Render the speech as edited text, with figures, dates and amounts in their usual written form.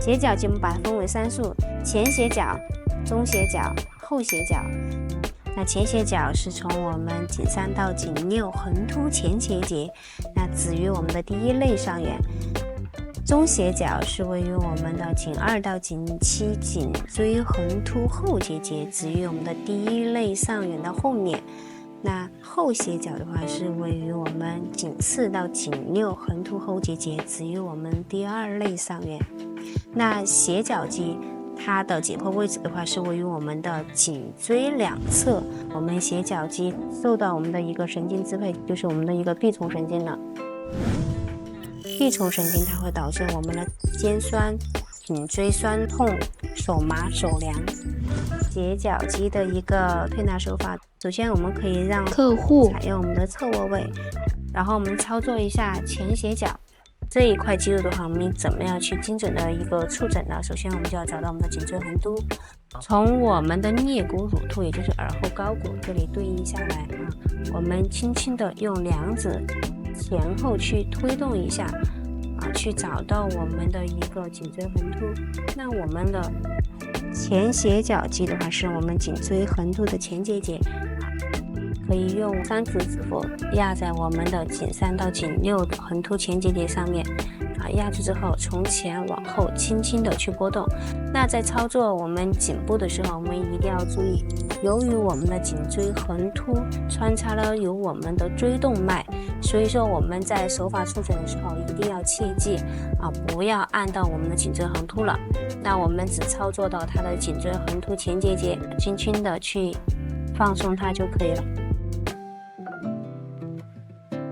斜角肌我们把它分为3束：前斜角、中斜角、后斜角。那前斜角是从我们颈3到颈6横突前结节，那止于我们的第1肋上缘。中斜角是位于我们的颈2到颈7颈椎横突后结节，止于我们的第1肋上缘的后面。那后斜角的话是位于我们颈4到颈6横突后结节，止于我们第2肋上缘。那斜角肌它的解剖位置的话是位于我们的颈椎2侧，我们斜角肌受到我们的一个神经支配，就是我们的一个臂丛神经了。臂丛神经它会导致我们的肩酸、颈椎酸痛、手麻、手凉。斜角肌的一个推拿手法，首先我们可以让客户采用我们的侧卧位，然后我们操作一下前斜角。这一块肌肉的话，我们怎么样去精准的一个触诊呢？首先我们就要找到我们的颈椎横突，从我们的颞骨乳突，也就是耳后高骨这里对应下来啊，我们轻轻的用2指前后去推动一下啊，去找到我们的一个颈椎横突。那我们的前斜角肌的话，是我们颈椎横突的前结节，可以用3指指腹压在我们的颈3到颈6的横突前结节上面啊，压住之后从前往后轻轻的去拨动。那在操作我们颈部的时候，我们一定要注意，由于我们的颈椎横突穿插了有我们的椎动脉，所以说我们在手法触诊的时候一定要切记啊，不要按到我们的颈椎横突了。那我们只操作到它的颈椎横突前结节，轻轻的去放松它就可以了。